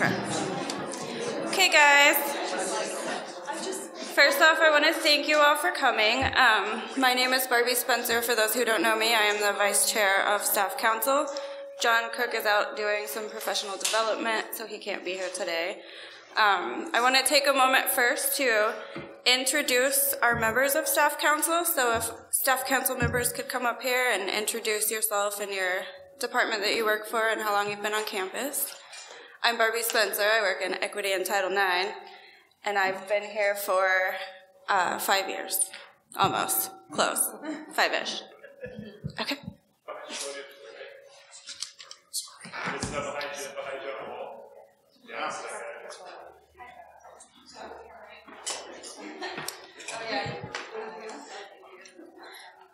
Okay. Okay, guys. First off, I want to thank you all for coming. My name is Barbie Spencer. For those who don't know me, I am the Vice Chair of Staff Council. John Cook is out doing some professional development, so he can't be here today. I want to take a moment first to introduce our members of Staff Council. So if Staff Council members could come up here and introduce yourself and your department that you work for and how long you've been on campus. I'm Barbie Spencer. I work in Equity and Title IX, and I've been here for 5 years, almost, close, 5-ish. Okay.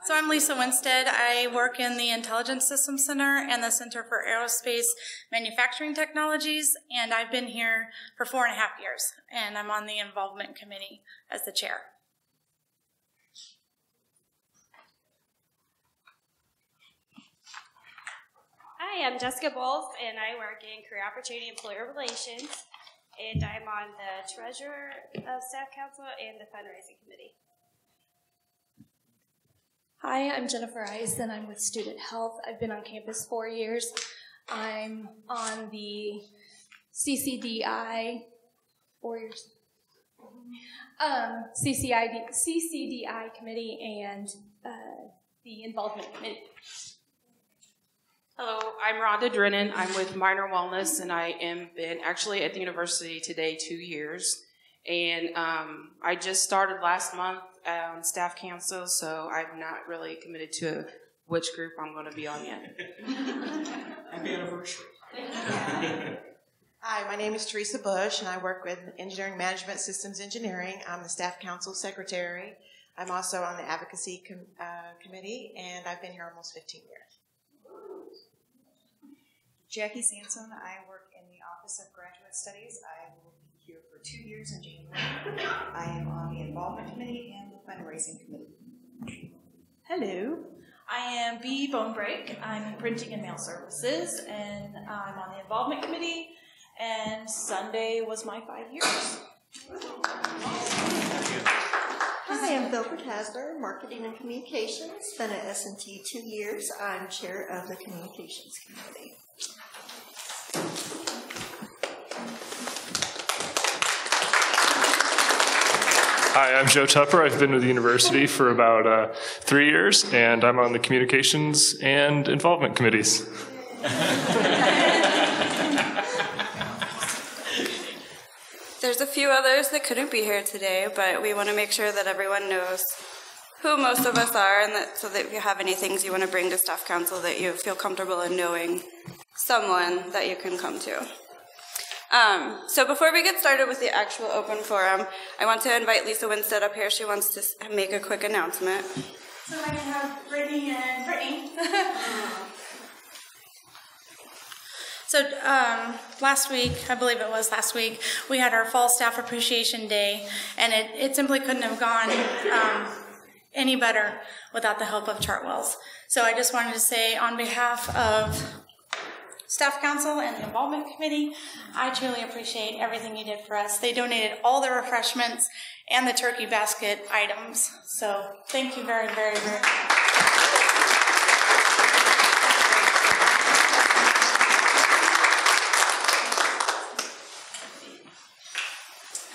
So I'm Lisa Winstead. I work in the Intelligence Systems Center and the Center for Aerospace Manufacturing Technologies, and I've been here for 4.5 years, and I'm on the Involvement Committee as the chair. Hi, I'm Jessica Bowles, and I work in Career Opportunity and Employer Relations, and I'm on the Treasurer of Staff Council and the Fundraising Committee. Hi, I'm Jennifer Ice, and I'm with Student Health. I've been on campus 4 years. I'm on the CCDI, 4 years. CCDI committee and the Involvement Committee. Hello, I'm Rhonda Drennan. I'm with Minor Wellness, and I am been actually at the university today 2 years. And I just started last month on Staff Council, so I'm not really committed to which group I'm going to be on yet. Happy anniversary. Hi, my name is Teresa Bush, and I work with Engineering Management Systems Engineering. I'm the Staff Council Secretary. I'm also on the Advocacy Committee, and I've been here almost 15 years. Jackie Sanson. I work in the Office of Graduate Studies. I will be here for 2 years in January. I am on the Involvement Committee and the Fundraising Committee. Hello, I am Bee Bonebreak. I'm in Printing and Mail Services, and I'm on the Involvement Committee, and Sunday was my 5 years. Hi, I'm Vilbert Hasler, Marketing and Communications. Been at S&T 2 years. I'm Chair of the Communications Committee. Hi, I'm Joe Tupper. I've been with the university for about 3 years, and I'm on the Communications and Involvement Committees. There's a few others that couldn't be here today, but we want to make sure that everyone knows who most of us are, and that so that if you have any things you want to bring to Staff Council, that you feel comfortable in knowing someone that you can come to. So before we get started with the actual open forum, I want to invite Lisa Winstead up here. She wants to make a quick announcement. So I have Brittany and Brittany. So last week, I believe it was last week, we had our Fall Staff Appreciation Day, and it simply couldn't have gone any better without the help of Chartwells. So I just wanted to say on behalf of Staff Council and the Involvement Committee, I truly appreciate everything you did for us. They donated all the refreshments and the turkey basket items. So thank you very, very, very much.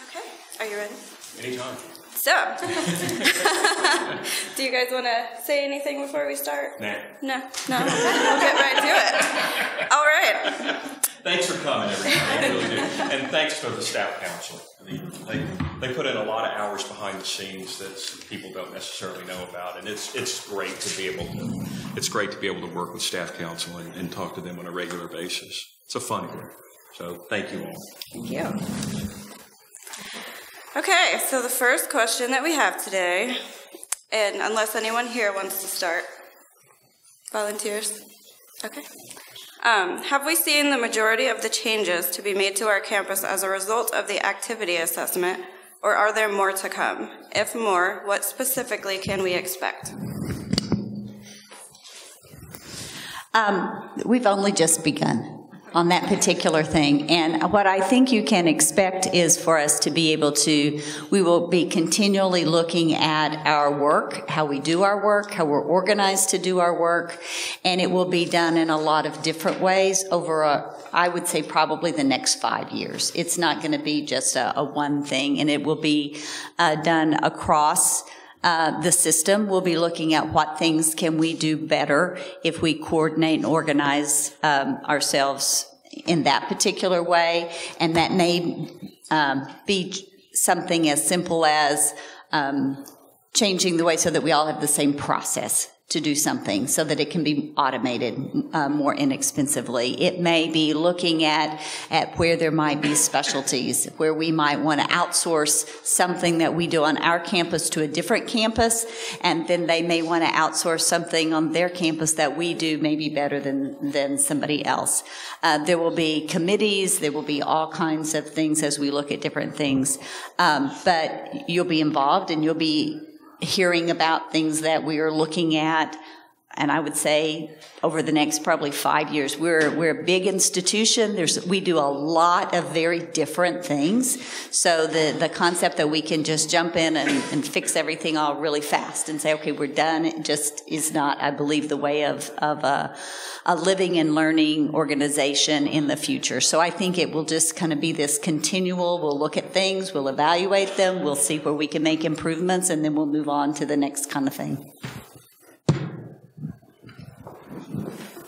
Okay, are you ready? Anytime. So, do you guys want to say anything before we start? Nah. No? We'll get right to it. All right. Thanks for coming, everybody. I really do. And thanks to the Staff Council. They put in a lot of hours behind the scenes that people don't necessarily know about, and it's great to be able to work with Staff Council and talk to them on a regular basis. It's a fun group. So thank you all. Thank you. Okay, so the first question that we have today, and unless anyone here wants to start, volunteers? Okay. Have we seen the majority of the changes to be made to our campus as a result of the activity assessment, or are there more to come? If more, what specifically can we expect? We've only just begun. on that particular thing. And what I think you can expect is for us to be able to, we will be continually looking at our work, how we do our work, how we're organized to do our work, and it will be done in a lot of different ways over I would say probably the next 5 years. It's not going to be just a one thing, and it will be done across the system. We'll be looking at what things can we do better if we coordinate and organize ourselves in that particular way. And that may be something as simple as changing the way so that we all have the same process to do something so that it can be automated more inexpensively. It may be looking at where there might be specialties, where we might want to outsource something that we do on our campus to a different campus, and then they may want to outsource something on their campus that we do maybe better than somebody else. There will be committees, there will be all kinds of things as we look at different things, but you'll be involved and you'll be hearing about things that we are looking at, and I would say over the next probably 5 years. We're a big institution. We do a lot of very different things. So the concept that we can just jump in and fix everything all really fast and say, okay, we're done, it just is not, I believe, the way of a living and learning organization in the future. So I think it will just kind of be this continual, we'll look at things, we'll evaluate them, we'll see where we can make improvements, and then we'll move on to the next kind of thing.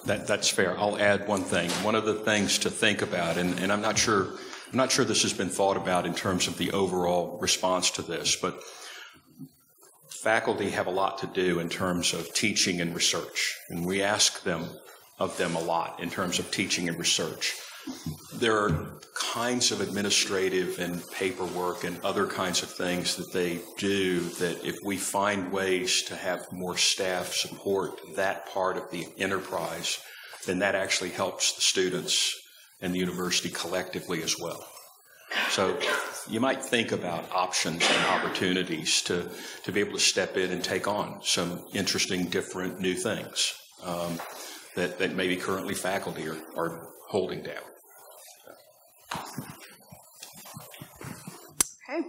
That's fair. I'll add one thing. One of the things to think about, and I'm not sure this has been thought about in terms of the overall response to this, but faculty have a lot to do in terms of teaching and research, and we ask of them a lot in terms of teaching and research. There are kinds of administrative and paperwork and other kinds of things that they do that if we find ways to have more staff support that part of the enterprise, then that actually helps the students and the university collectively as well. So you might think about options and opportunities to be able to step in and take on some interesting, different, new things that maybe currently faculty are holding down. Okay.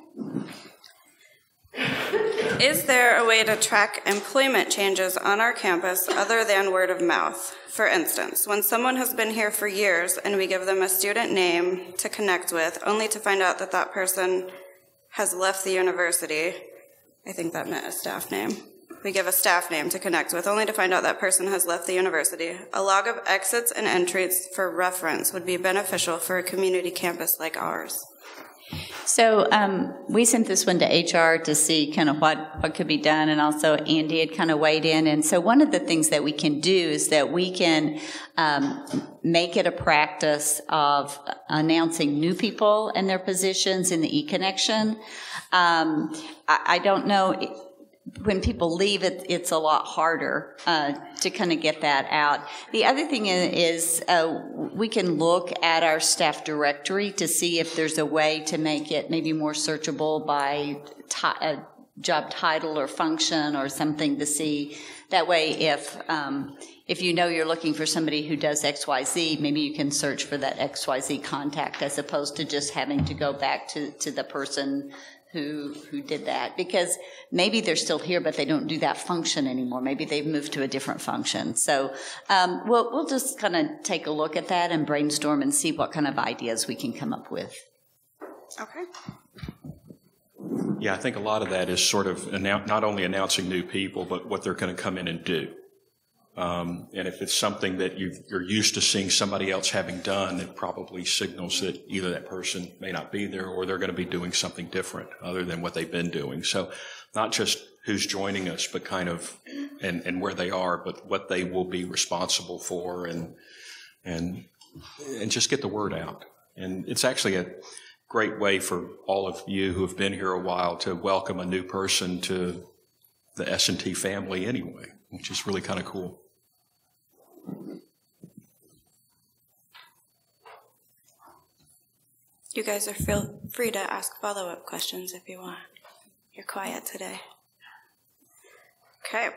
Is there a way to track employment changes on our campus other than word of mouth? For instance, when someone has been here for years and we give them a student name to connect with, only to find out that that person has left the university. I think that meant a staff name. We give a staff name to connect with, only to find out that person has left the university. A log of exits and entries for reference would be beneficial for a community campus like ours. So we sent this one to HR to see kind of what could be done, and also Andy had kind of weighed in. And so one of the things that we can do is that we can make it a practice of announcing new people and their positions in the eConnection. I don't know. When people leave, it's a lot harder to kind of get that out. The other thing is we can look at our staff directory to see if there's a way to make it maybe more searchable by job title or function or something to see. That way, if you know you're looking for somebody who does XYZ, maybe you can search for that XYZ contact as opposed to just having to go back to the person who did that, because maybe they're still here, but they don't do that function anymore. Maybe they've moved to a different function. So we'll just kind of take a look at that and brainstorm and see what kind of ideas we can come up with. Okay. Yeah, I think a lot of that is sort of not only announcing new people, but what they're going to come in and do. And if it's something that you're used to seeing somebody else having done, it probably signals that either that person may not be there or they're going to be doing something different other than what they've been doing. So not just who's joining us, but kind of and where they are, but what they will be responsible for, and just get the word out. And it's actually a great way for all of you who have been here a while to welcome a new person to the S&T family anyway, which is really kind of cool. You guys are feel free to ask follow-up questions if you want. You're quiet today. Okay.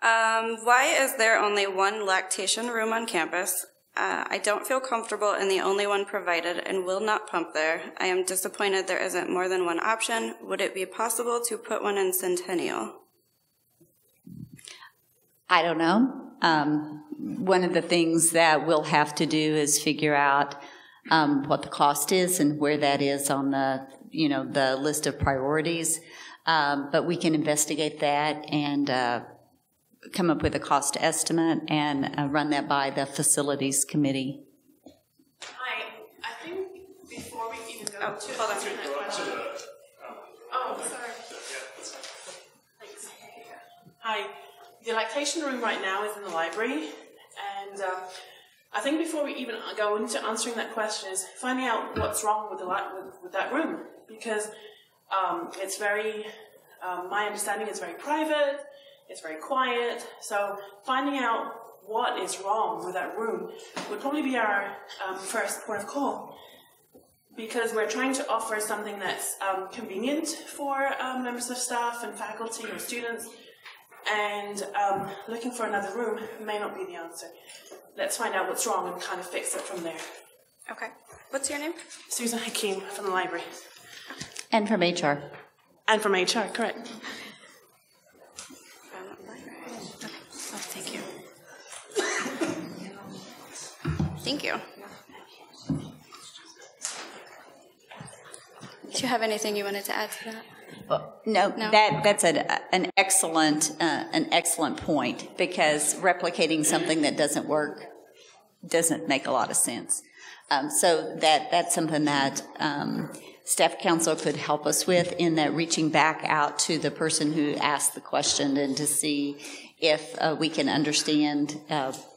Why is there only one lactation room on campus? I don't feel comfortable in the only one provided and will not pump there. I am disappointed there isn't more than one option. Would it be possible to put one in Centennial? I don't know. One of the things that we'll have to do is figure out what the cost is and where that is on the, the list of priorities. But we can investigate that and come up with a cost estimate and run that by the facilities committee. I think before we even go to answering that question. Oh, sorry. Thanks. Hi. The lactation room right now is in the library, and I think before we even go into answering that question is finding out what's wrong with that room, because it's very, my understanding is very private, it's very quiet, so finding out what is wrong with that room would probably be our first port of call, because we're trying to offer something that's convenient for members of staff and faculty or students, and looking for another room may not be the answer. Let's find out what's wrong and kind of fix it from there. Okay. What's your name? Susan Hakeem from the library. And from HR. And from HR, correct. Oh, thank you. Thank you. Do you have anything you wanted to add to that? No, that's an excellent point, because replicating something that doesn't work doesn't make a lot of sense. So that's something that staff council could help us with, in that reaching back out to the person who asked the question and to see if we can understand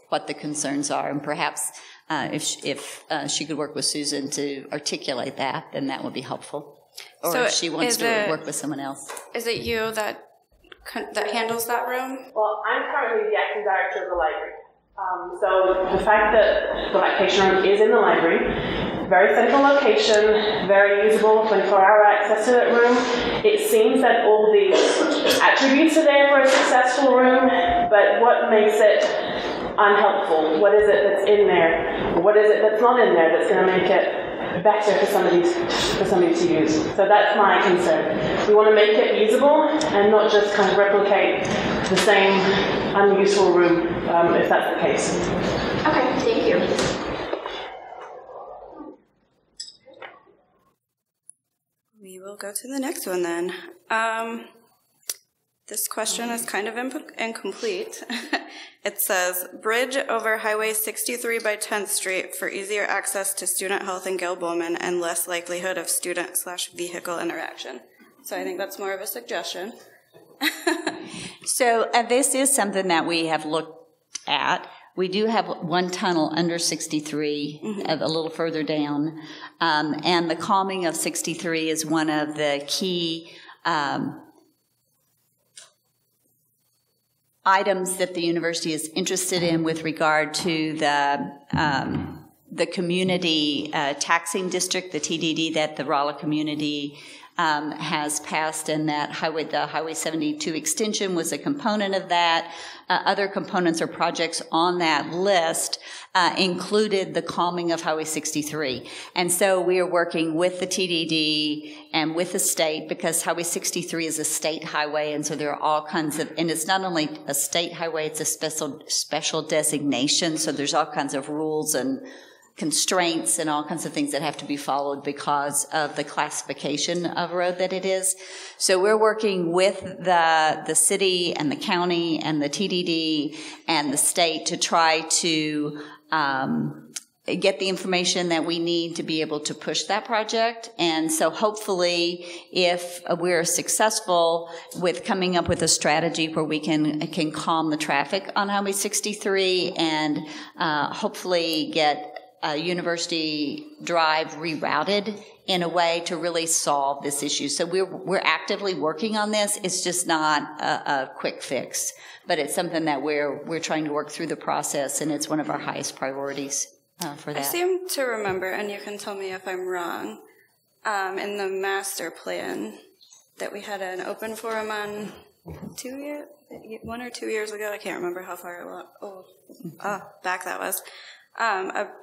what the concerns are, and perhaps if she could work with Susan to articulate that, then that would be helpful. Or So if she wants to work with someone else. Is it you that handles that room? Well, I'm currently the acting director of the library. So the fact that the lactation room is in the library, very central location, very usable, 24-hour access to that room. It seems that all the attributes are there for a successful room, but what makes it unhelpful? What is it that's in there? What is it that's not in there that's going to make it better for somebody to use? So that's my concern. We want to make it usable and not just kind of replicate the same unuseful room, if that's the case. Okay, thank you. We will go to the next one then. This question is kind of incomplete. It says, bridge over Highway 63 by 10th Street for easier access to student health in Gil Bowman and less likelihood of student/vehicle interaction. So I think that's more of a suggestion. So this is something that we have looked at. We do have one tunnel under 63, a little further down, and the calming of 63 is one of the key items that the university is interested in with regard to the community taxing district, the TDD, that the Rolla community has passed, and that the Highway 72 extension was a component of that. Other components or projects on that list included the calming of Highway 63. And so we are working with the TDD and with the state, because Highway 63 is a state highway, and so there are all kinds of, and it's not only a state highway, it's a special designation, so there's all kinds of rules and constraints and all kinds of things that have to be followed because of the classification of road that it is. So we're working with the city and the county and the TDD and the state to try to get the information that we need to be able to push that project. And so hopefully, if we're successful with coming up with a strategy where we can calm the traffic on Highway 63 and hopefully get University Drive rerouted in a way to really solve this issue. So we're actively working on this. It's just not a quick fix, but it's something that we're trying to work through the process, and it's one of our highest priorities for that. I seem to remember, and you can tell me if I'm wrong, in the master plan that we had an open forum on 1 or 2 years ago. I can't remember how far back that was.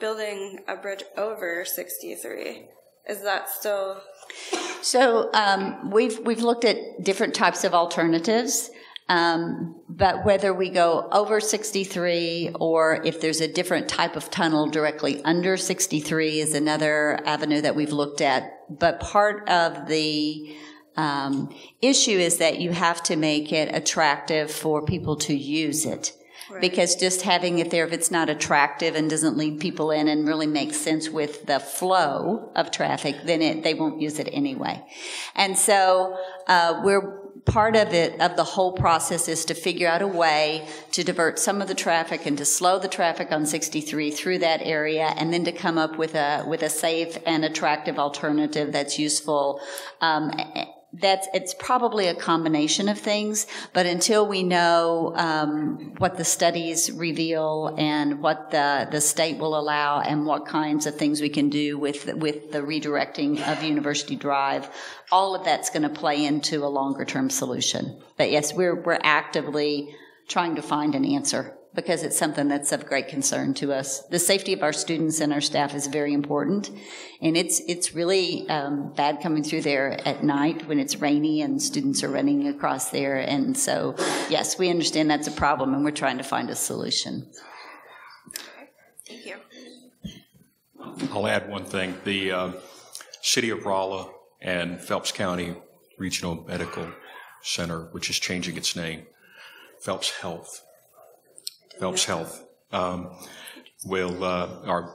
building a bridge over 63. Is that still? So we've looked at different types of alternatives, but whether we go over 63 or if there's a different type of tunnel directly under 63 is another avenue that we've looked at. But part of the issue is that you have to make it attractive for people to use it. Right. Because just having it there, if it's not attractive and doesn't lead people in and really makes sense with the flow of traffic, then they won't use it anyway. And so part of the whole process is to figure out a way to divert some of the traffic and to slow the traffic on 63 through that area, and then to come up with a safe and attractive alternative that's useful. It's probably a combination of things, but until we know what the studies reveal and what the state will allow and what kinds of things we can do with the redirecting of University Drive, all of that's going to play into a longer term solution. But yes, we're actively trying to find an answer, because it's something that's of great concern to us. The safety of our students and our staff is very important, and it's really bad coming through there at night when it's rainy and students are running across there. And so, yes, we understand that's a problem, and we're trying to find a solution. Thank you. I'll add one thing. The City of Rolla and Phelps County Regional Medical Center, which is changing its name, Phelps Health, are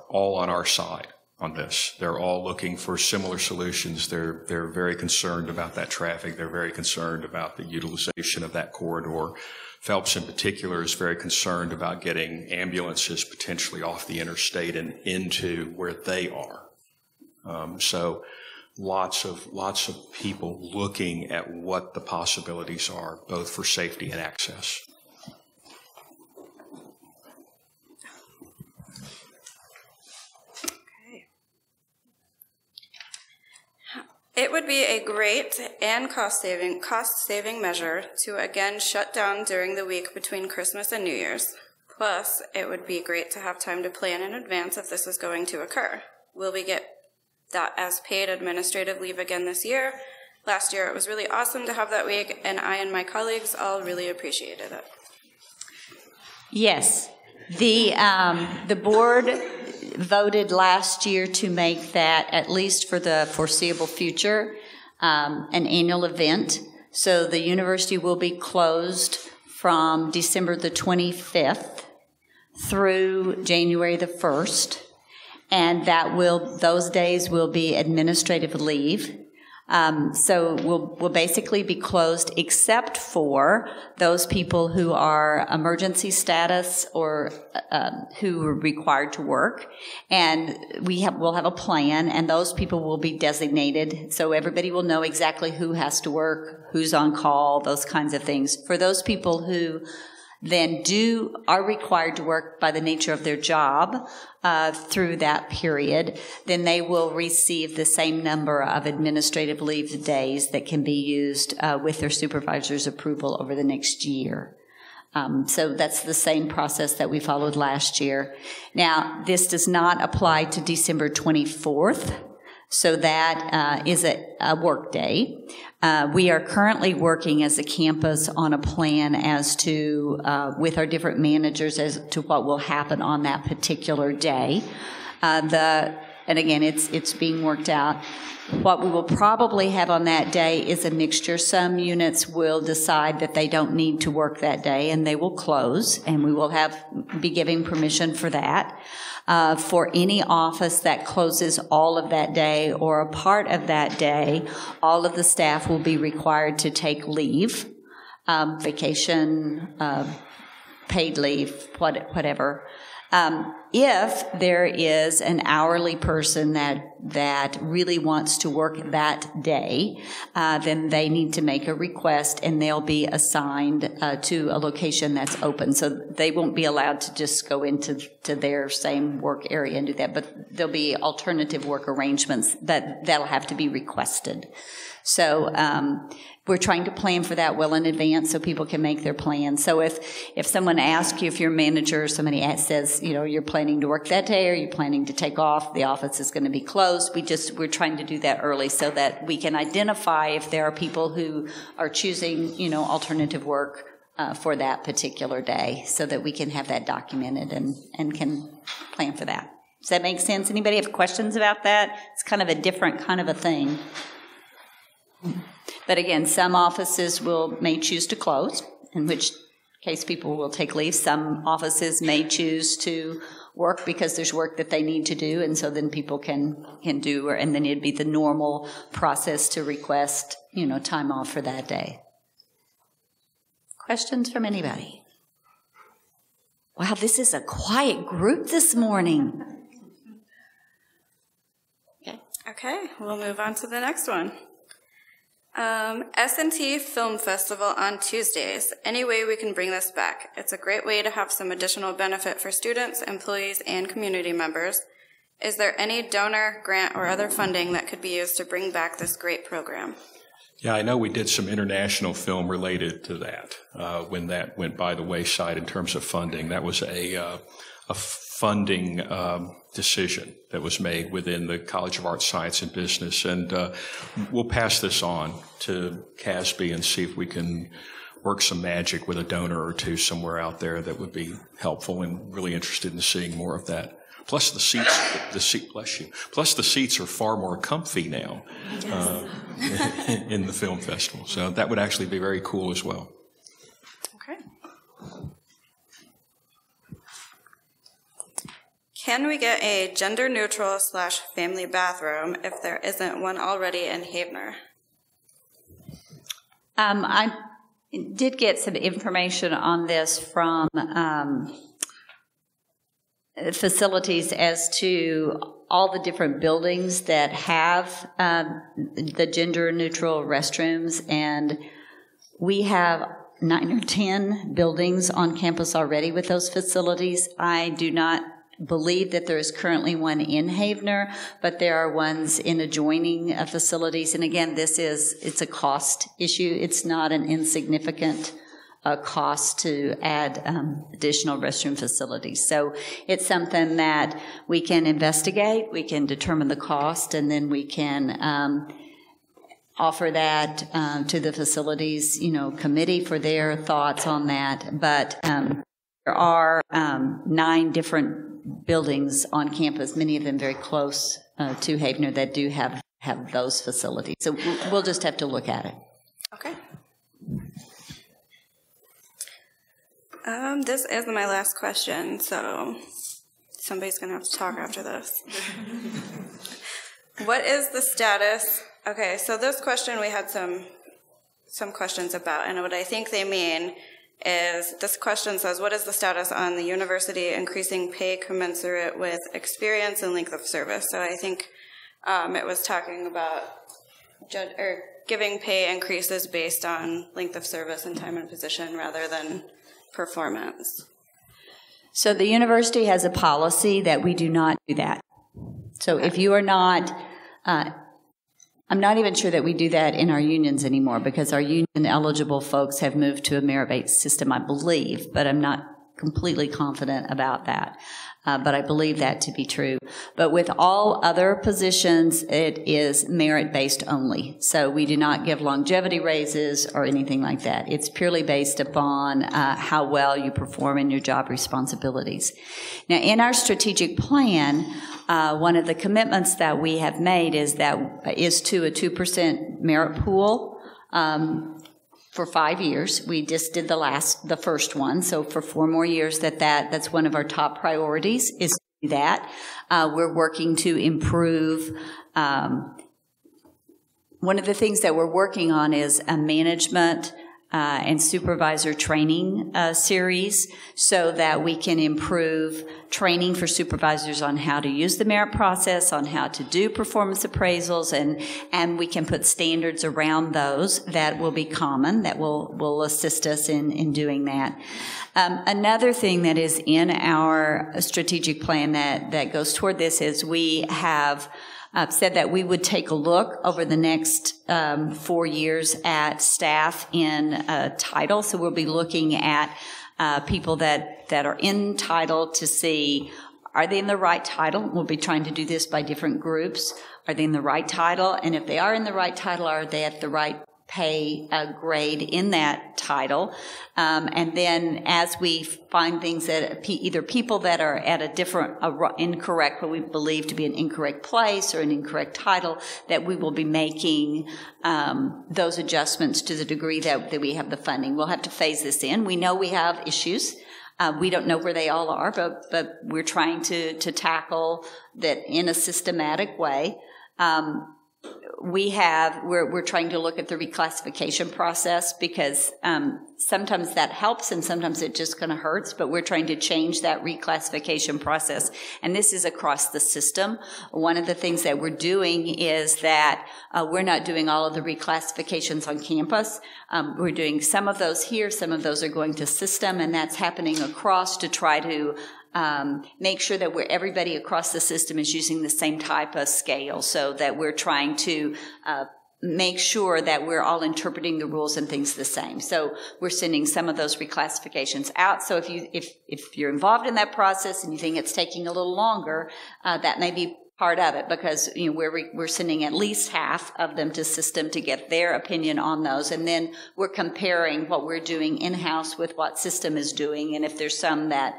all on our side on this. They're all looking for similar solutions. They're very concerned about that traffic. They're very concerned about the utilization of that corridor. Phelps in particular is very concerned about getting ambulances potentially off the interstate and into where they are. So lots of people looking at what the possibilities are, both for safety and access. It would be a great and cost-saving measure to again shut down during the week between Christmas and New Year's. Plus, it would be great to have time to plan in advance if this is going to occur. Will we get that as paid administrative leave again this year? Last year it was really awesome to have that week, and I and my colleagues all really appreciated it. Yes. The board voted last year to make that, at least for the foreseeable future, an annual event. So the university will be closed from December the 25th through January the 1st, and those days will be administrative leave. So we'll basically be closed except for those people who are emergency status or who are required to work. And we'll have a plan, and those people will be designated. So everybody will know exactly who has to work, who's on call, those kinds of things. For those people who then are required to work by the nature of their job through that period, then they will receive the same number of administrative leave days that can be used with their supervisor's approval over the next year. So that's the same process that we followed last year. Now, this does not apply to December 24th. So that is a work day. We are currently working as a campus on a plan as to, with our different managers, as to what will happen on that particular day. And again, it's being worked out. What we will probably have on that day is a mixture. Some units will decide that they don't need to work that day, and they will close, and we will be giving permission for that. For any office that closes all of that day or a part of that day, all of the staff will be required to take leave, vacation, paid leave, whatever. If there is an hourly person that really wants to work that day, then they need to make a request, and they'll be assigned to a location that's open. So they won't be allowed to just go into their same work area and do that, but there'll be alternative work arrangements that'll have to be requested. So we're trying to plan for that well in advance so people can make their plans. So if someone asks you, if your manager or somebody says, you're planning planning to work that day? Are you planning to take off? The office is going to be closed. We're trying to do that early so that we can identify if there are people who are choosing, alternative work for that particular day, so that we can have that documented and can plan for that. Does that make sense? Anybody have questions about that? It's kind of a different kind of a thing. But again, some offices may choose to close, in which case people will take leave. Some offices may choose to work because there's work that they need to do, and so then people can do, and then it'd be the normal process to request, time off for that day. Questions from anybody? Wow, this is a quiet group this morning. Okay, we'll move on to the next one. S&T Film Festival on Tuesdays. Any way we can bring this back? It's a great way to have some additional benefit for students, employees, and community members. Is there any donor, grant, or other funding that could be used to bring back this great program? Yeah, I know we did some international film related to that when that went by the wayside in terms of funding. That was a funding decision that was made within the College of Arts, Science, and Business. And we'll pass this on to CASB and see if we can work some magic with a donor or two somewhere out there that would be helpful, and really interested in seeing more of that. Plus the seats are far more comfy now in the film festival. So that would actually be very cool as well. Okay. Can we get a gender-neutral / family bathroom if there isn't one already in Havener? I did get some information on this from facilities as to all the different buildings that have the gender-neutral restrooms, and we have 9 or 10 buildings on campus already with those facilities. I do not believe that there is currently one in Havener, but there are ones in adjoining facilities. And again, it's a cost issue. It's not an insignificant cost to add additional restroom facilities. So it's something that we can investigate, we can determine the cost, and then we can offer that to the facilities, committee for their thoughts on that. But there are 9 different buildings on campus, many of them very close to Havener, that do have those facilities. So we'll just have to look at it. Okay. This is my last question, so somebody's going to have to talk after this. What is the status? Okay, so this question we had some questions about, and what I think they mean is, this question says, what is the status on the university increasing pay commensurate with experience and length of service? So I think it was talking about giving pay increases based on length of service and time and position rather than performance. So the university has a policy that we do not do that. So if you are not, I'm not even sure that we do that in our unions anymore, because our union eligible folks have moved to a merit-based system, I believe, but I'm not completely confident about that. But I believe that to be true. But with all other positions, it is merit-based only. So we do not give longevity raises or anything like that. It's purely based upon how well you perform in your job responsibilities. Now, in our strategic plan, one of the commitments that we have made is to a 2% merit pool for 5 years. We just did the first one. So for 4 more years that's one of our top priorities, is to do that. We're working to improve. One of the things that we're working on is a management and supervisor training series, so that we can improve training for supervisors on how to use the merit process, on how to do performance appraisals, and we can put standards around those that will be common, that will assist us in doing that. Another thing that is in our strategic plan that goes toward this is we have said that we would take a look over the next 4 years at staff in title. So we'll be looking at people that are in title to see, Are they in the right title? We'll be trying to do this by different groups. Are they in the right title? And if they are in the right title, are they at the right pay grade in that title? And then as we find things that either people that are at a different, incorrect, what we believe to be an incorrect place or an incorrect title, that we will be making those adjustments to the degree that we have the funding. We'll have to phase this in. We know we have issues. We don't know where they all are, but we're trying to tackle that in a systematic way. We're trying to look at the reclassification process because sometimes that helps and sometimes it just kind of hurts, but we're trying to change that reclassification process. And this is across the system. One of the things that we're doing is that we're not doing all of the reclassifications on campus. We're doing some of those here, some of those are going to system, and that's happening across to try to make sure that everybody across the system is using the same type of scale, so that we're trying to make sure that we're all interpreting the rules and things the same. So we're sending some of those reclassifications out. So if you're involved in that process and you think it's taking a little longer, that may be part of it, because we're sending at least half of them to system to get their opinion on those, and then we're comparing what we're doing in-house with what system is doing, and if there's some that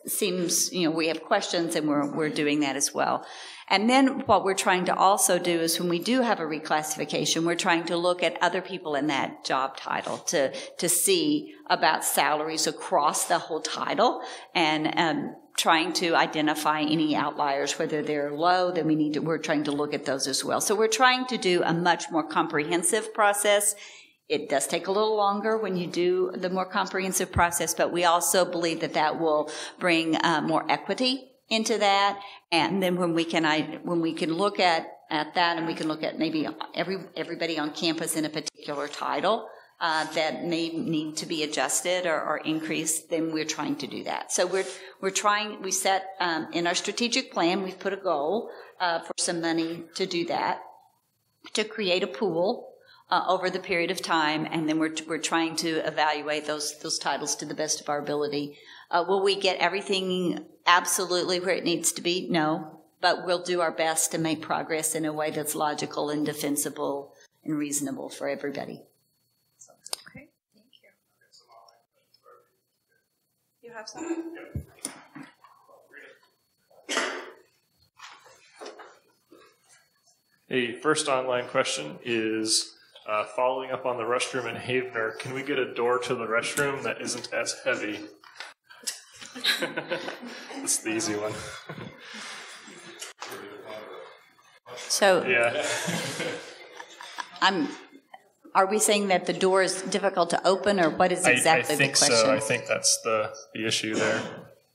seems, we have questions, and we're doing that as well. And then what we're trying to also do is when we do have a reclassification, we're trying to look at other people in that job title to see about salaries across the whole title, and trying to identify any outliers, whether they're low, then we're trying to look at those as well. So we're trying to do a much more comprehensive process. It does take a little longer when you do the more comprehensive process, but we also believe that will bring more equity into that. And then when we can look at that, and we can look at maybe everybody on campus in a particular title that may need to be adjusted or increased, then we're trying to do that. So we set in our strategic plan, we've put a goal for some money to do that, to create a pool over the period of time, and then we're trying to evaluate those titles to the best of our ability. Will we get everything absolutely where it needs to be? No, but we'll do our best to make progress in a way that's logical and defensible and reasonable for everybody. Okay, thank you. You have some? A first online question is, following up on the restroom in Havener, can we get a door to the restroom that isn't as heavy? That's the easy one. So, yeah. Are we saying that the door is difficult to open, or what is exactly the question? So. I think that's the issue there.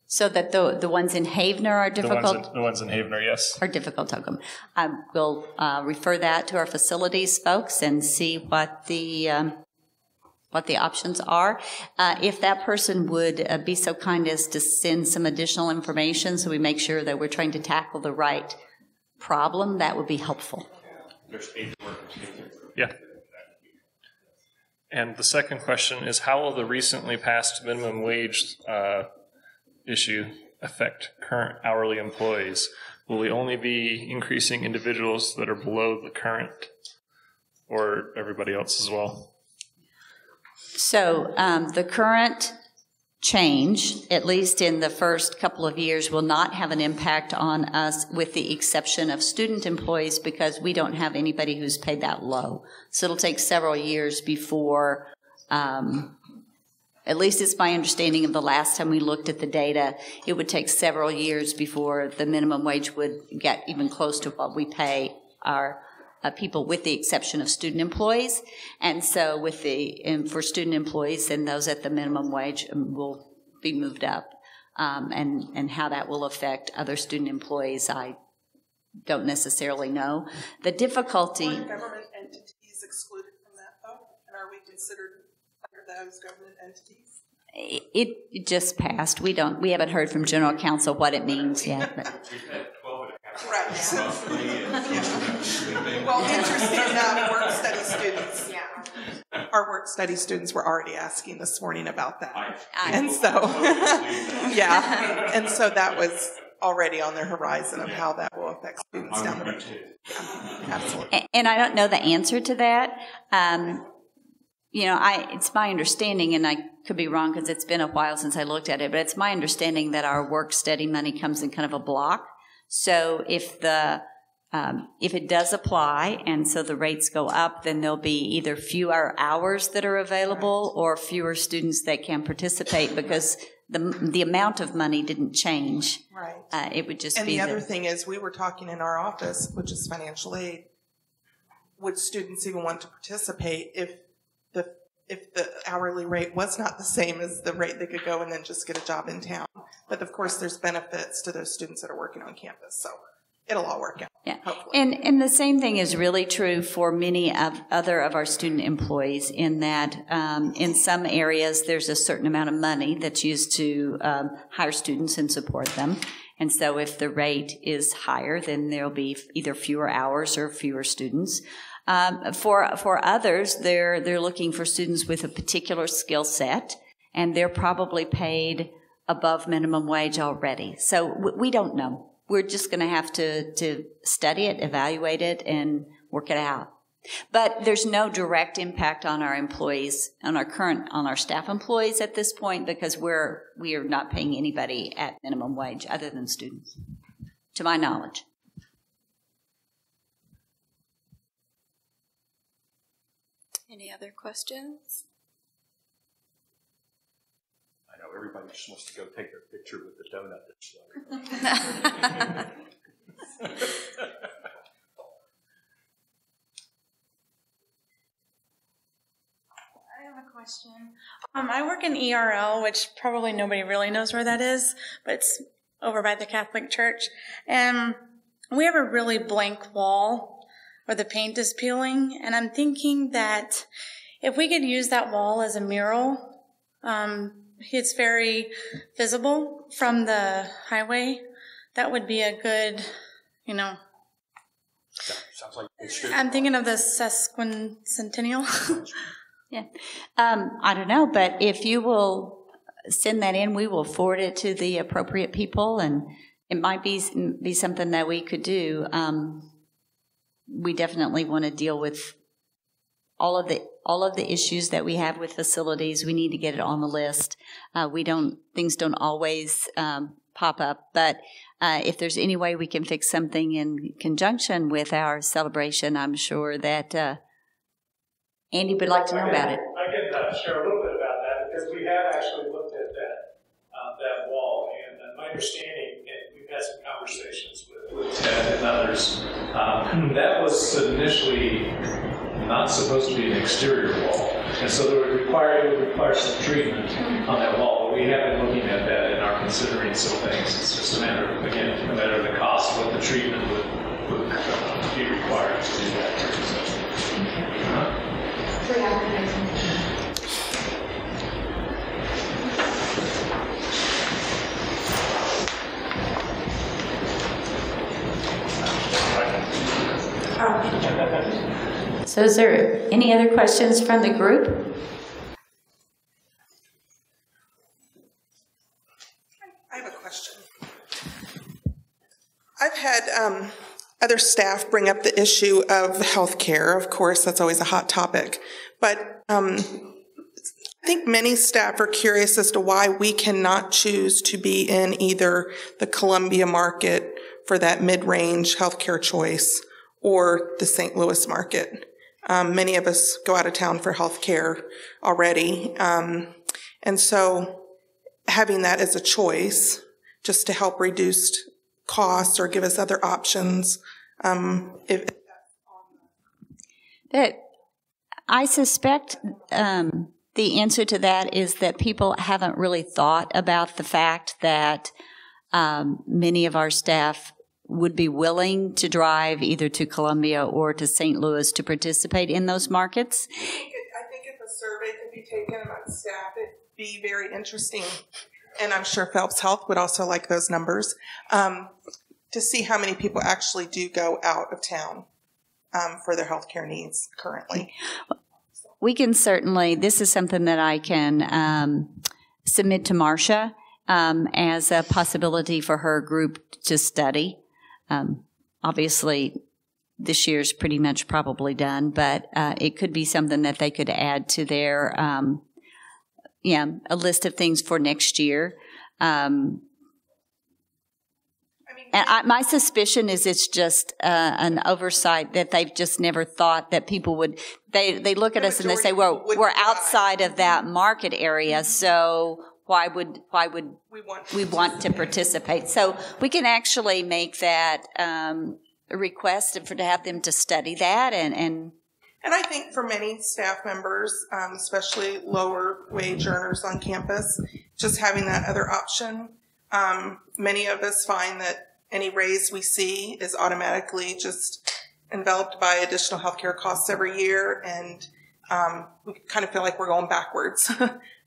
So that the ones in Havener are difficult? The ones in Havener, yes. Are difficult to open. We'll refer that to our facilities folks and see what the options are. If that person would be so kind as to send some additional information so we make sure that we're trying to tackle the right problem, that would be helpful. There's 8 workers. Yeah. And the second question is, how will the recently passed minimum wage issue affect current hourly employees? Will we only be increasing individuals that are below the current, or everybody else as well? So the current change, at least in the first couple of years, will not have an impact on us, with the exception of student employees, because we don't have anybody who's paid that low. So it'll take several years before, at least it's my understanding of the last time we looked at the data, it would take several years before the minimum wage would get even close to what we pay our people, with the exception of student employees. And so for student employees, then those at the minimum wage will be moved up. And how that will affect other student employees, I don't necessarily know. The difficulty... Are government entities excluded from that, though? And are we considered under those government entities? It just passed. We haven't heard from General Counsel what it means yet. But. Right. Well, interesting work study students. Yeah. Our work study students were already asking this morning about that. And so, yeah. And so that was already on their horizon of how that will affect students down the road. Yeah, absolutely. And I don't know the answer to that. It's my understanding, and I could be wrong because it's been a while since I looked at it, but it's my understanding that our work study money comes in kind of a block. So if it does apply and so the rates go up, then there'll be either fewer hours that are available or fewer students that can participate because the amount of money didn't change. Right. It would just and be the other thing is we were talking in our office, which is financial aid, would students even want to participate if the hourly rate was not the same as the rate they could go and then just get a job in town. But of course there's benefits to those students that are working on campus. So it'll all work out. Yeah, hopefully. And the same thing is really true for many of our student employees in that in some areas there's a certain amount of money that's used to hire students and support them. And so if the rate is higher, then there'll be either fewer hours or fewer students. For others, they're looking for students with a particular skill set, and they're probably paid above minimum wage already. So we don't know. We're just going to have to study it, evaluate it, and work it out. But there's no direct impact on our employees, on our staff employees at this point, because we are not paying anybody at minimum wage other than students, to my knowledge. Any other questions? I know everybody just wants to go take their picture with the donut display. I have a question. I work in ERL, which probably nobody really knows where that is, but it's over by the Catholic Church. And we have a really blank wall where the paint is peeling. And I'm thinking that if we could use that wall as a mural, it's very visible from the highway. That would be a good, Sounds like it should. I'm thinking of the sesquicentennial. Yeah. I don't know, but if you will send that in, we will forward it to the appropriate people, and it might be something that we could do. We definitely want to deal with all of the issues that we have with facilities. We need to get it on the list. Things don't always pop up, but if there's any way we can fix something in conjunction with our celebration, I'm sure that Andy would like to know about it. I can share a little bit about that because we have actually looked at that wall, and my understanding, and we've had some conversations with Ted and others, that was initially not supposed to be an exterior wall, and so it would require some treatment on that wall. But we have been looking at that and are considering some things. It's just a matter of the cost, what the treatment would be required to do that. So is there any other questions from the group? I have a question. I've had other staff bring up the issue of health care. Of course, that's always a hot topic. But I think many staff are curious as to why we cannot choose to be in either the Columbia market for that mid-range healthcare choice or the St. Louis market. Many of us go out of town for healthcare already. And so having that as a choice just to help reduce costs or give us other options. I suspect the answer to that is that people haven't really thought about the fact that many of our staff would be willing to drive either to Columbia or to St. Louis to participate in those markets. I think if a survey could be taken among staff, it'd be very interesting. And I'm sure Phelps Health would also like those numbers, to see how many people actually do go out of town for their healthcare needs currently. We can certainly, this is something that I can submit to Marcia, as a possibility for her group to study. Obviously, this year's pretty much probably done, but it could be something that they could add to their, a list of things for next year. My suspicion is it's just an oversight that they've just never thought that people would. They look at us and they say, "Well, we're outside of that market area, so why would we want to participate?" So we can actually make that a request to have them to study that and I think for many staff members, especially lower wage earners on campus, just having that other option. Many of us find that any raise we see is automatically just enveloped by additional healthcare costs every year, and we kind of feel like we're going backwards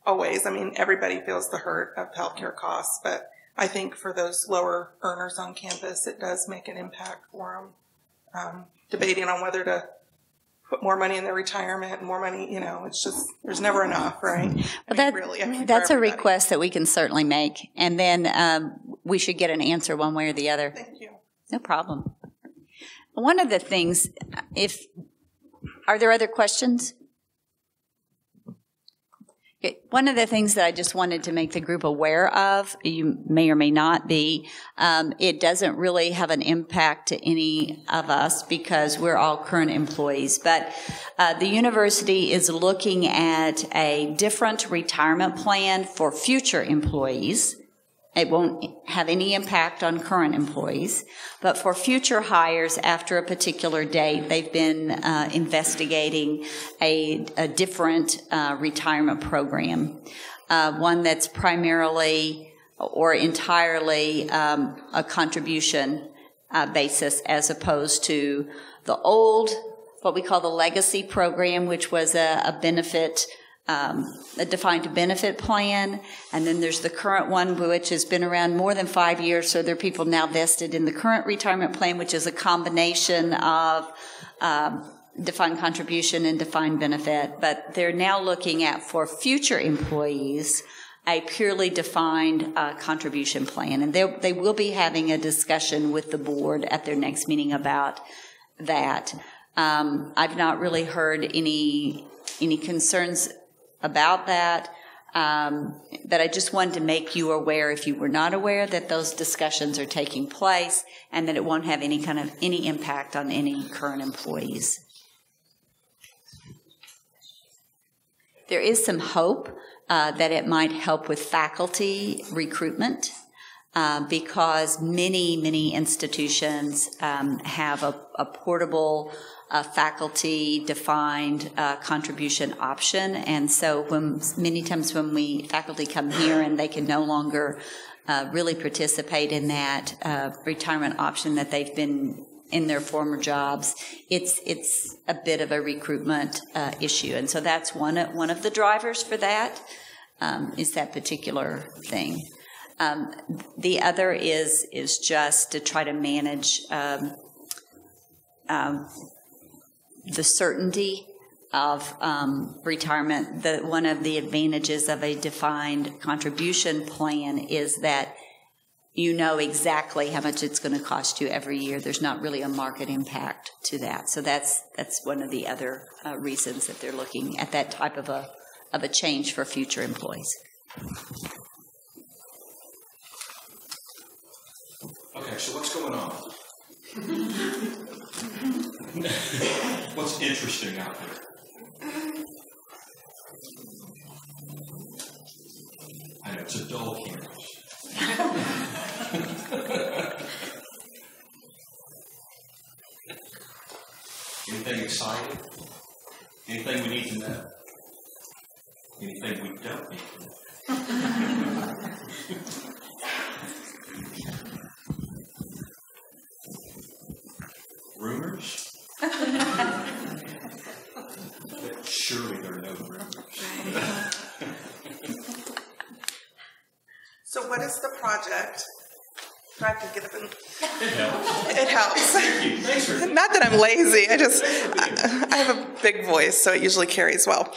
always. I mean, everybody feels the hurt of healthcare costs, but I think for those lower earners on campus, it does make an impact for them. Debating on whether to put more money in their retirement and more money, it's just, there's never enough, right? That's a request that we can certainly make. And then we should get an answer one way or the other. Thank you. No problem. One of the things, are there other questions? Okay. One of the things that I just wanted to make the group aware of, you may or may not be, it doesn't really have an impact to any of us because we're all current employees, but the university is looking at a different retirement plan for future employees. It won't have any impact on current employees, but for future hires after a particular date, they've been investigating a different retirement program, one that's primarily or entirely a contribution basis as opposed to the old, what we call the legacy program, which was a benefit a defined benefit plan, and then there's the current one, which has been around more than 5 years, so there are people now vested in the current retirement plan, which is a combination of defined contribution and defined benefit, but they're now looking at, for future employees, a purely defined contribution plan, and they will be having a discussion with the board at their next meeting about that. I've not really heard any concerns about that, but I just wanted to make you aware, if you were not aware, that those discussions are taking place and that it won't have any impact on any current employees. There is some hope that it might help with faculty recruitment because many institutions have a portable faculty defined contribution option, and so many times when faculty come here and they can no longer really participate in that retirement option that they've been in their former jobs, it's a bit of a recruitment issue, and so that's one of the drivers for that is that particular thing. The other is just to try to manage the certainty of retirement. One of the advantages of a defined contribution plan is that you know exactly how much it's going to cost you every year. There's not really a market impact to that. So that's one of the other reasons that they're looking at that type of a change for future employees. Okay, so what's going on? What's interesting out there? I know, it's a dull campus. Anything exciting? Anything we need to know? Anything we don't need to know? Rumors? Surely there are no rumors. So what is the project? Do I have to get up and... It helps. It helps. Thank you. Thanks for... Not that I'm lazy. I have a big voice, so it usually carries well.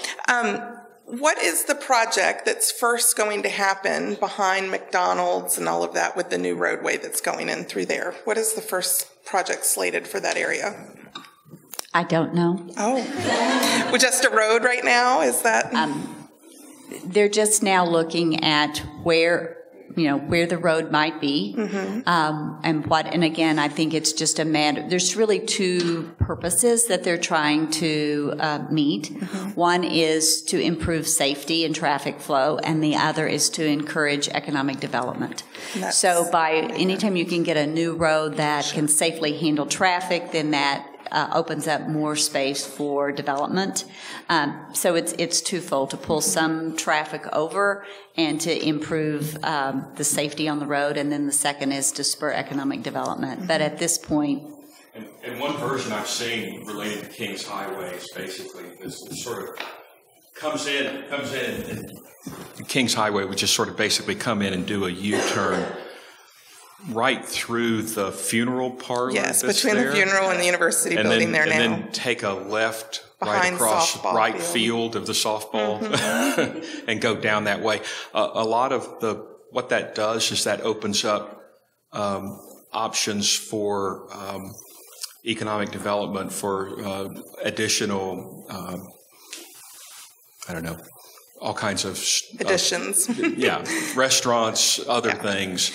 what is the project that's first going to happen behind McDonald's and all of that with the new roadway that's going in through there? What is the first project slated for that area? I don't know. Oh, we're just a road right now? Is that? They're just now looking at where the road might be, and again, I think it's just a matter. There's really two purposes that they're trying to meet. One is to improve safety and traffic flow, and the other is to encourage economic development. So by anytime you can get a new road that can safely handle traffic, then that opens up more space for development. So it's twofold, to pull some traffic over and to improve the safety on the road, and then the second is to spur economic development. But at this point... And one version I've seen related to Kings Highway is basically this sort of comes in, and Kings Highway would just sort of basically come in and do a U-turn right through the funeral parlor. Yes, between the funeral and the university building there now. And then take a left behind right across softball field of the softball and go down that way. A lot of what that does is that opens up options for economic development, for additional, all kinds of additions. Restaurants, other things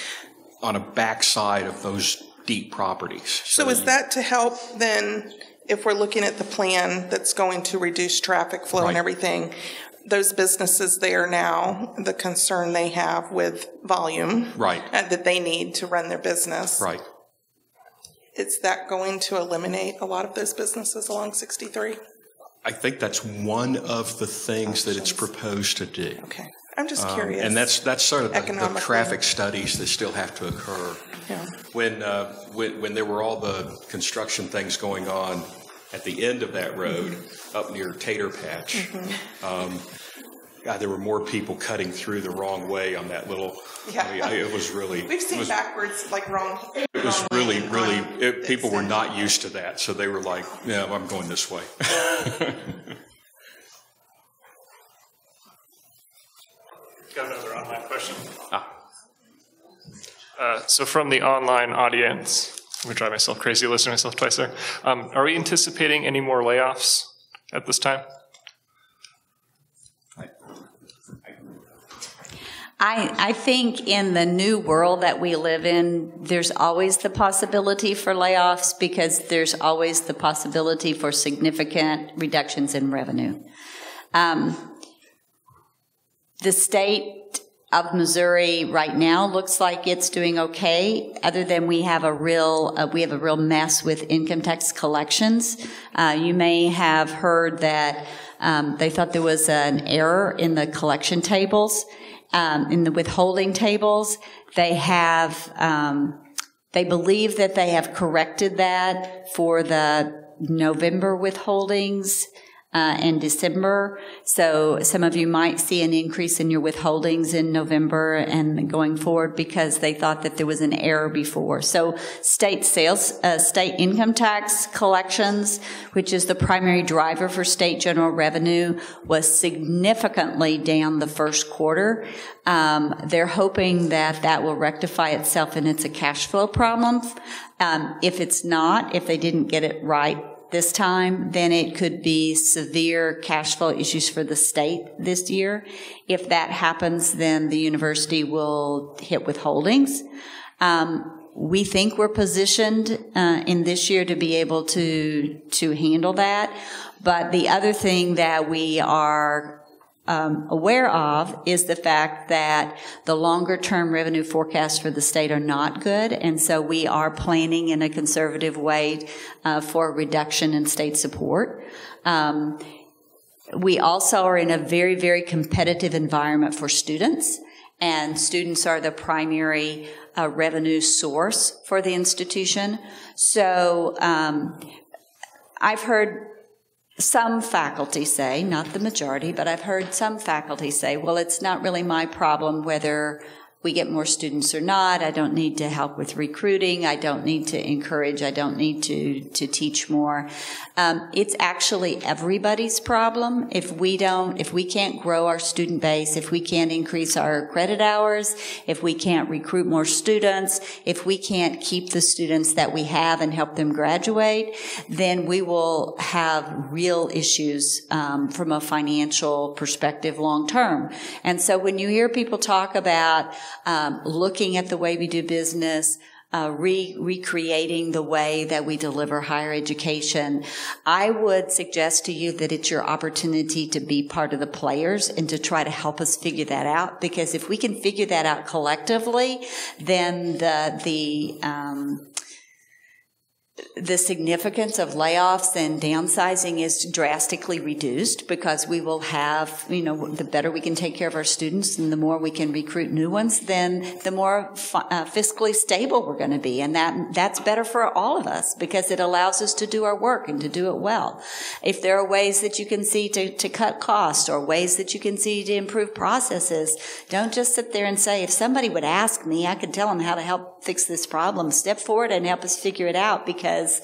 on a backside of those deep properties. So is that to help then, if we're looking at the plan that's going to reduce traffic flow and everything, those businesses there now, the concern they have with volume that they need to run their business. Right. Is that going to eliminate a lot of those businesses along 63? I think that's one of the things that it's proposed to do. Okay. I'm just curious. And that's sort of the traffic studies that still have to occur. Yeah. When there were all the construction things going on at the end of that road up near Tater Patch, God, there were more people cutting through the wrong way on that little. It was really. We've seen backwards, like wrong. It was really. People were not used to that, so they were like, "Yeah, I'm going this way." Got another online question. So from the online audience, I'm going to drive myself crazy listening to myself twice there. Are we anticipating any more layoffs at this time? I think in the new world that we live in, there's always the possibility for layoffs because there's always the possibility for significant reductions in revenue. The state of Missouri right now looks like it's doing okay, other than we have a real mess with income tax collections. You may have heard that they thought there was an error in the collection tables. In the withholding tables, they believe that they have corrected that for the November withholdings and December. So some of you might see an increase in your withholdings in November and going forward because they thought that there was an error before. So state income tax collections, which is the primary driver for state general revenue, was significantly down the first quarter. They're hoping that will rectify itself and it's a cash flow problem. If it's not, if they didn't get it right this time, then it could be severe cash flow issues for the state this year. If that happens, then the university will hit withholdings. We think we're positioned in this year to be able to handle that. But the other thing that we are aware of is the fact that the longer-term revenue forecasts for the state are not good, and so we are planning in a conservative way for a reduction in state support. We also are in a very, very competitive environment for students, and students are the primary revenue source for the institution. So I've heard some faculty say, not the majority, but I've heard some faculty say, well, it's not really my problem whether we get more students or not. I don't need to help with recruiting. I don't need to encourage. I don't need to teach more. It's actually everybody's problem. If we can't grow our student base, if we can't increase our credit hours, if we can't recruit more students, if we can't keep the students that we have and help them graduate, then we will have real issues from a financial perspective long term. And so when you hear people talk about looking at the way we do business, recreating the way that we deliver higher education, I would suggest to you that it's your opportunity to be part of the players and to try to help us figure that out. Because if we can figure that out collectively, then the significance of layoffs and downsizing is drastically reduced, because we will have, the better we can take care of our students and the more we can recruit new ones, then the more fiscally stable we're going to be. And that's better for all of us, because it allows us to do our work and to do it well. If there are ways that you can see to cut costs, or ways that you can see to improve processes, don't just sit there and say, if somebody would ask me, I could tell them how to help fix this problem. Step forward and help us figure it out, because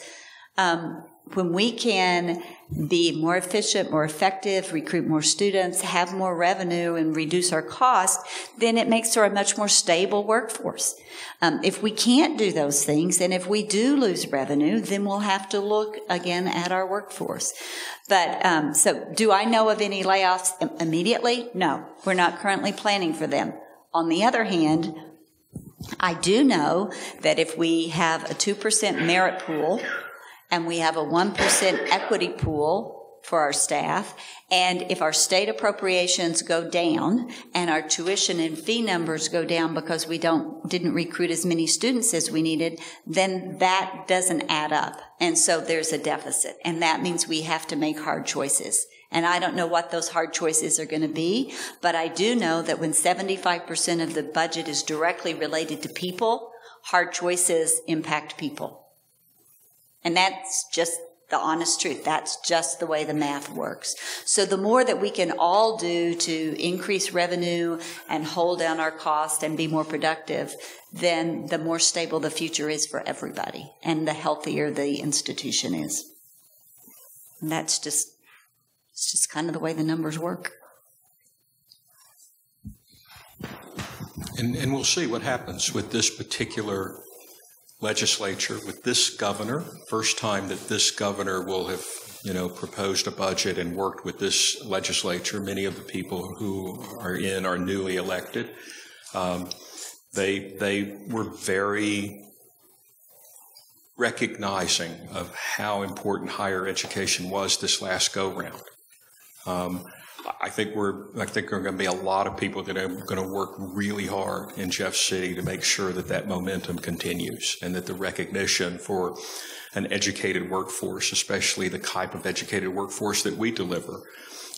when we can be more efficient, more effective, recruit more students, have more revenue, and reduce our costs, then it makes for a much more stable workforce. If we can't do those things, and if we do lose revenue, then we'll have to look again at our workforce. But so do I know of any layoffs immediately? No, we're not currently planning for them. On the other hand, I do know that if we have a 2% merit pool and we have a 1% equity pool for our staff, and if our state appropriations go down and our tuition and fee numbers go down because we didn't recruit as many students as we needed, then that doesn't add up. And so there's a deficit, and that means we have to make hard choices. And I don't know what those hard choices are going to be, but I do know that when 75% of the budget is directly related to people, hard choices impact people. And that's just the honest truth. That's just the way the math works. So the more that we can all do to increase revenue and hold down our cost and be more productive, then the more stable the future is for everybody, and the healthier the institution is. And it's just kind of the way the numbers work. And we'll see what happens with this particular legislature, with this governor. First time that this governor will have, proposed a budget and worked with this legislature. Many of the people who are newly elected. They were very recognizing of how important higher education was this last go-round. I think there are going to be a lot of people that are going to work really hard in Jeff City to make sure that momentum continues, and that the recognition for an educated workforce, especially the type of educated workforce that we deliver,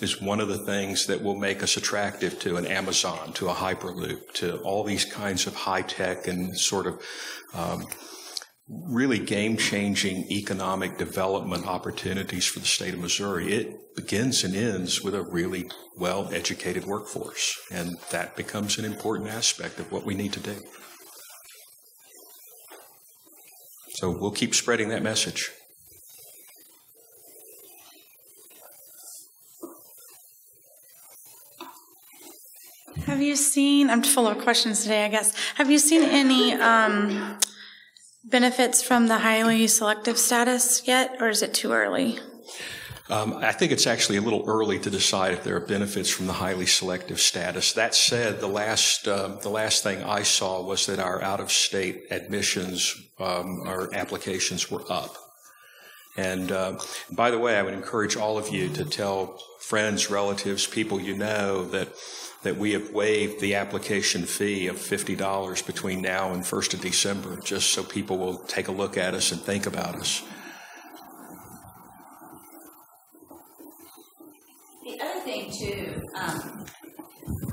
is one of the things that will make us attractive to an Amazon, to a Hyperloop, to all these kinds of high-tech and sort of really game-changing economic development opportunities for the state of Missouri. It begins and ends with a really well-educated workforce, and that becomes an important aspect of what we need to do. So we'll keep spreading that message. Have you seen, I'm full of questions today, I guess. Have you seen any benefits from the highly selective status yet, or is it too early? I think it's actually a little early to decide if there are benefits from the highly selective status. That said, the last thing I saw was that our out-of-state admissions, our applications were up. And by the way, I would encourage all of you to tell friends, relatives, people you know that we have waived the application fee of $50 between now and 1st of December, just so people will take a look at us and think about us. The other thing, too,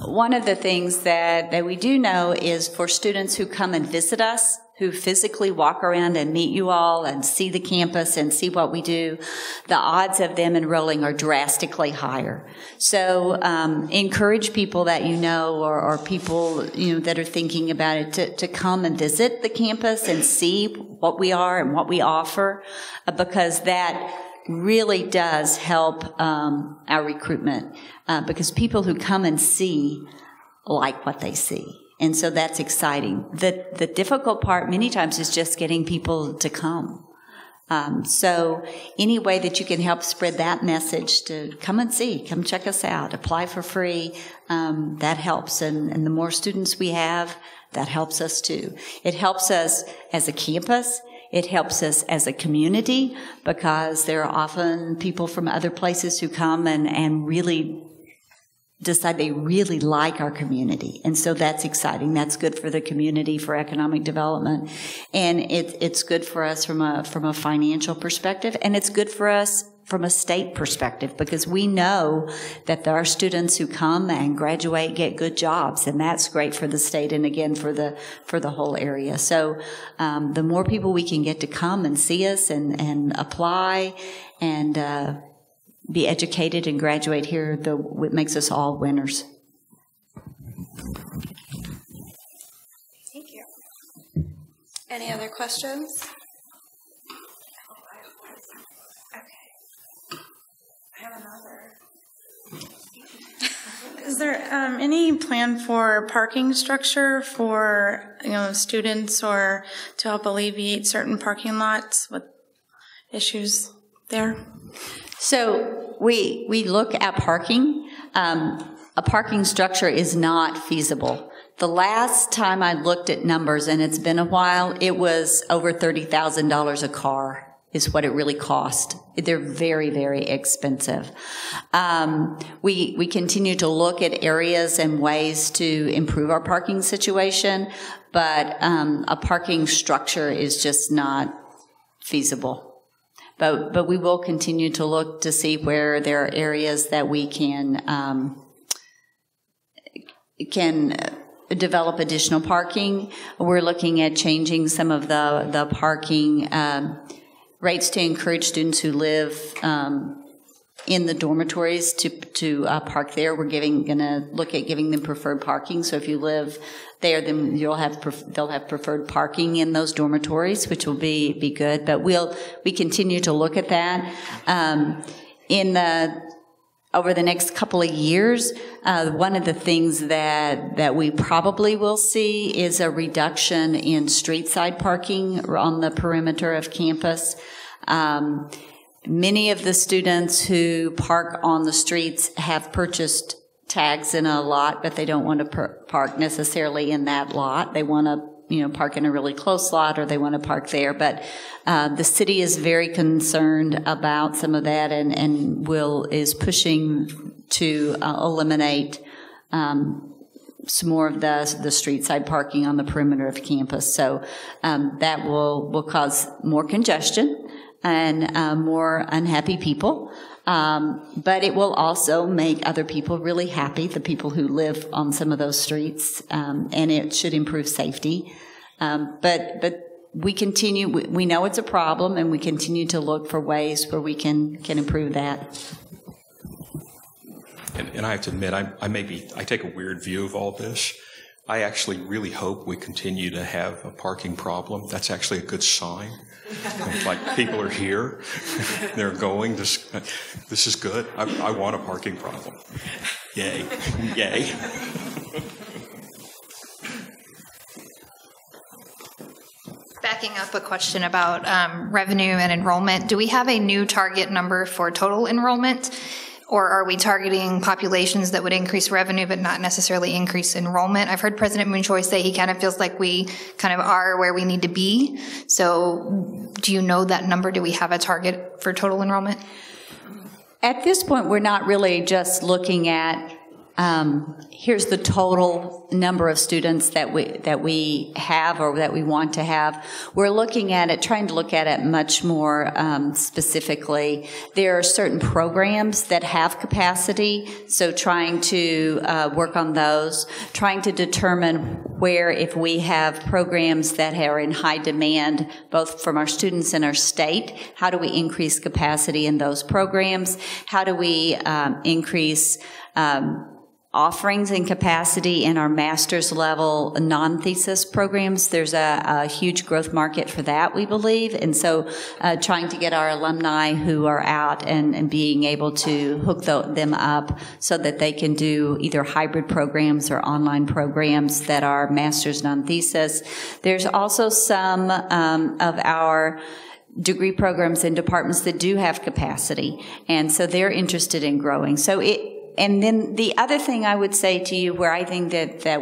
one of the things that we do know is for students who come and visit us, who physically walk around and meet you all and see the campus and see what we do, the odds of them enrolling are drastically higher. So encourage people that you know or people that are thinking about it to come and visit the campus and see what we are and what we offer, because that really does help our recruitment, because people who come and see like what they see. And so that's exciting. The difficult part many times is just getting people to come. So any way that you can help spread that message to come and see, come check us out, apply for free, that helps. And the more students we have, that helps us too. It helps us as a campus. It helps us as a community, because there are often people from other places who come and really decide they really like our community. And so that's exciting. That's good for the community, for economic development. And it's good for us from a financial perspective. And it's good for us from a state perspective, because we know that there are students who come and graduate, get good jobs. And that's great for the state and, again, for the whole area. So the more people we can get to come and see us and apply and be educated and graduate here, it makes us all winners. Thank you. Any other questions? Okay. I have another. Is there any plan for parking structure for students, or to help alleviate certain parking lots with issues there? So we look at parking. A parking structure is not feasible. The last time I looked at numbers, and it's been a while, it was over $30,000 a car is what it really cost. They're very, very expensive. We continue to look at areas and ways to improve our parking situation, but a parking structure is just not feasible. But we will continue to look to see where there are areas that we can develop additional parking. We're looking at changing some of the parking rates to encourage students who live in the dormitories to park there. We're going to look at giving them preferred parking. So if you live there, then they'll have preferred parking in those dormitories, which will be good. But we continue to look at that. Over the next couple of years, one of the things that we probably will see is a reduction in street side parking on the perimeter of campus. Many of the students who park on the streets have purchased tags in a lot, but they don't want to park necessarily in that lot. They want to park in a really close lot, or they want to park there. But the city is very concerned about some of that, and is pushing to eliminate some more of the street side parking on the perimeter of campus. So that will cause more congestion and more unhappy people. But it will also make other people really happy, the people who live on some of those streets, and it should improve safety. But we continue, we know it's a problem, and we continue to look for ways where we can improve that. And I have to admit, I take a weird view of all this. I actually really hope we continue to have a parking problem. That's actually a good sign. It's like people are here, they're going, this is good. I want a parking problem. Yay, yay. Backing up a question about revenue and enrollment, do we have a new target number for total enrollment? Or are we targeting populations that would increase revenue but not necessarily increase enrollment? I've heard President Moonchoy say he kind of feels like we kind of are where we need to be. So do you know that number? Do we have a target for total enrollment? At this point, we're not really just looking at here's the total number of students that we have or that we want to have. We're looking at it, trying to look at it much more specifically. There are certain programs that have capacity, so trying to work on those, trying to determine where, if we have programs that are in high demand, both from our students and our state, how do we increase capacity in those programs? How do we increase offerings and capacity in our master's level non-thesis programs? There's a huge growth market for that, we believe. And so trying to get our alumni who are out and being able to hook them up so that they can do either hybrid programs or online programs that are master's non-thesis. There's also some of our degree programs and departments that do have capacity, and so they're interested in growing. And then the other thing I would say to you, where I think that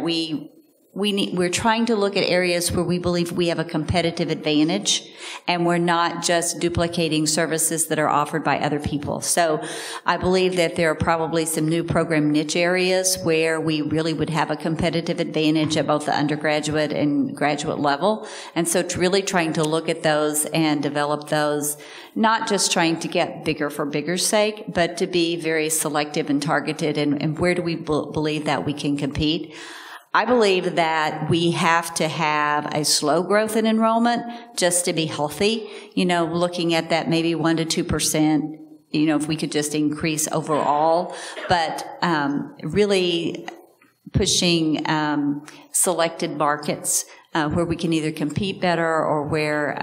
we're trying to look at areas where we believe we have a competitive advantage, and we're not just duplicating services that are offered by other people. So I believe that there are probably some new program niche areas where we really would have a competitive advantage at both the undergraduate and graduate level. And so it's really trying to look at those and develop those, not just trying to get bigger for bigger's sake, but to be very selective and targeted, and where do we believe that we can compete. I believe that we have to have a slow growth in enrollment just to be healthy, looking at that maybe 1% to 2%, if we could just increase overall, but really pushing selected markets where we can either compete better or where,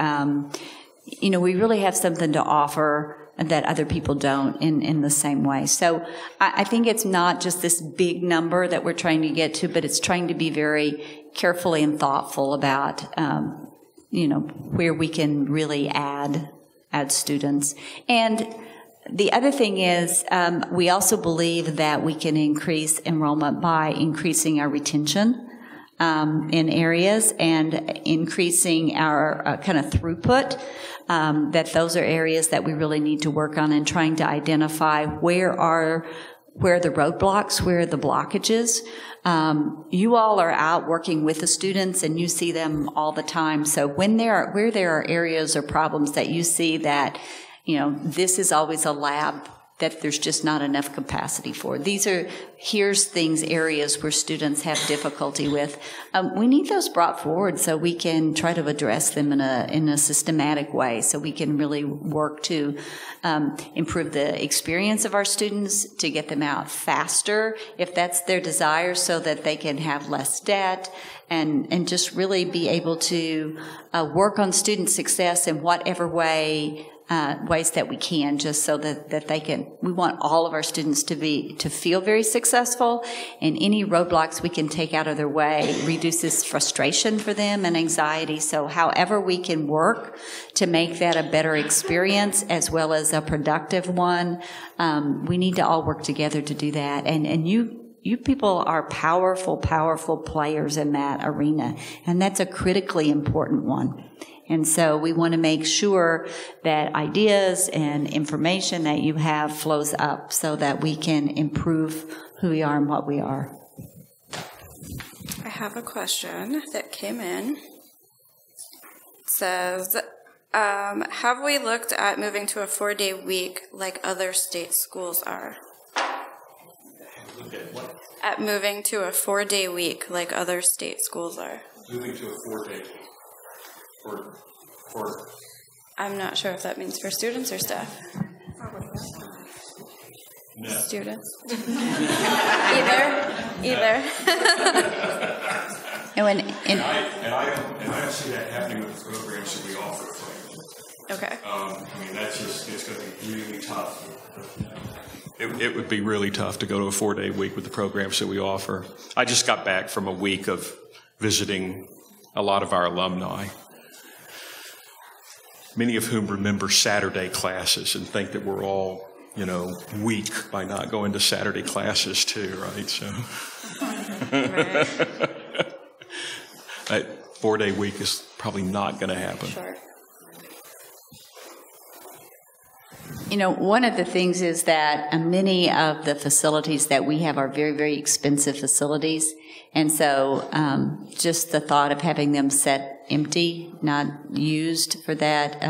we really have something to offer that other people don't in the same way. So I think it's not just this big number that we're trying to get to, but it's trying to be very carefully and thoughtful about, where we can really add students. And the other thing is, we also believe that we can increase enrollment by increasing our retention in areas and increasing our kind of throughput. That those are areas that we really need to work on, and trying to identify where are the roadblocks, where are the blockages. You all are out working with the students and you see them all the time. So where there are areas or problems that you see that, this is always a lab that there's just not enough capacity for. Here's areas where students have difficulty with. We need those brought forward so we can try to address them in a systematic way, so we can really work to improve the experience of our students, to get them out faster, if that's their desire, so that they can have less debt, and just really be able to work on student success in whatever ways that we can, just so that they can. We want all of our students to feel very successful, and any roadblocks we can take out of their way reduces frustration for them and anxiety. So however we can work to make that a better experience as well as a productive one, we need to all work together to do that. And you people are powerful, powerful players in that arena, and that's a critically important one. And so we want to make sure that ideas and information that you have flows up so that we can improve who we are and what we are. I have a question that came in. It says, have we looked at moving to a 4-day week like other state schools are? At moving to a 4-day week like other state schools are. Moving to a 4-day week. I'm not sure if that means for students or staff. No. Students. Either. And I don't see that happening with the programs that we offer. Okay. It's going to be really tough. It would be really tough to go to a 4-day week with the programs that we offer. I just got back from a week of visiting a lot of our alumni, many of whom remember Saturday classes and think that we're all, weak by not going to Saturday classes too, right? So, that 4-day week is probably not going to happen. Sure. You know, one of the things is that many of the facilities that we have are very, very expensive facilities. And so just the thought of having them set empty, not used for that,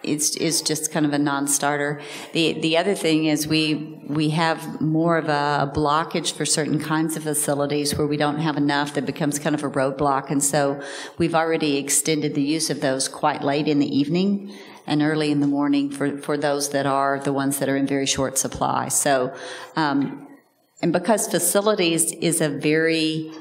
is just kind of a non-starter. The other thing is we have more of a blockage for certain kinds of facilities where we don't have enough that becomes kind of a roadblock. And so we've already extended the use of those quite late in the evening and early in the morning for those that are the ones that are in very short supply. So, and because facilities is a very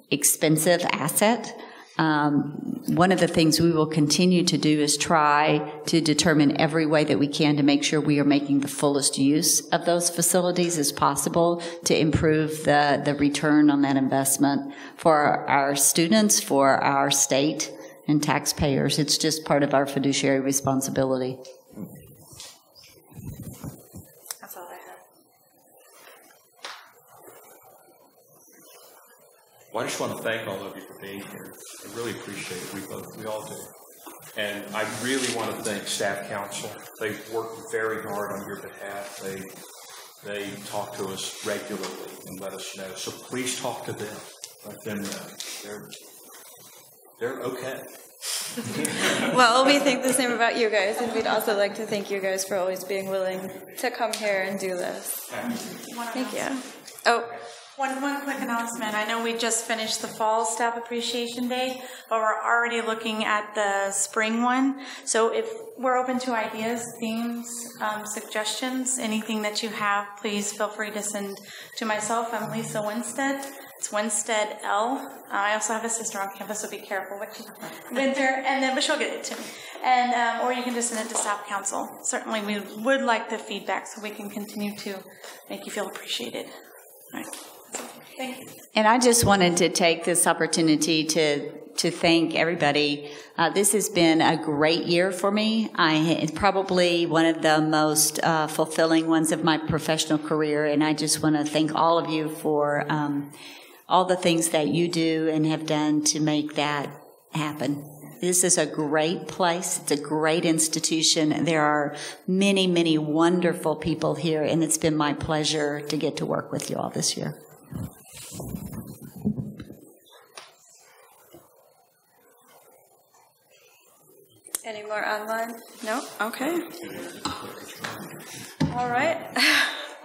expensive asset, one of the things we will continue to do is try to determine every way that we can to make sure we are making the fullest use of those facilities as possible to improve the return on that investment for our students, for our state and taxpayers. It's just part of our fiduciary responsibility. That's all I have. Well, I just want to thank all of you for being here. I really appreciate it. We all do. And I really want to thank Staff Council. They work very hard on your behalf. They talk to us regularly and let us know. So please talk to them. Let them know. They're okay. Well, we think the same about you guys, and we'd also like to thank you guys for always being willing to come here and do this. Thank you. Oh. One quick announcement. I know we just finished the Fall Staff Appreciation Day, but we're already looking at the spring one. So if we're open to ideas, themes, suggestions, anything that you have, please feel free to send to myself. I'm Lisa Winstead. It's Winstead L. I also have a sister on campus, so be careful what you enter, but she'll get it to me. And or you can just send it to Staff Council. Certainly, we would like the feedback so we can continue to make you feel appreciated. All right. Thank you. And I just wanted to take this opportunity to thank everybody. This has been a great year for me. It's probably one of the most fulfilling ones of my professional career, and I just want to thank all of you for all the things that you do and have done to make that happen. This is a great place. It's a great institution. There are many, many wonderful people here, and it's been my pleasure to get to work with you all this year. Any more online? No? Okay. All right.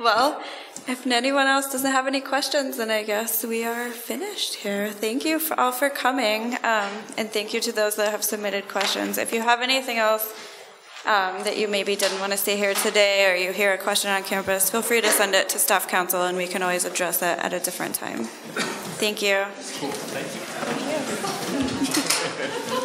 Well, if anyone else doesn't have any questions, then I guess we are finished here. Thank you all for coming, and thank you to those that have submitted questions. If you have anything else that you maybe didn't want to see here today, or you hear a question on campus, feel free to send it to Staff Council, and we can always address it at a different time. Thank you. Cool. Thank you. Thank you.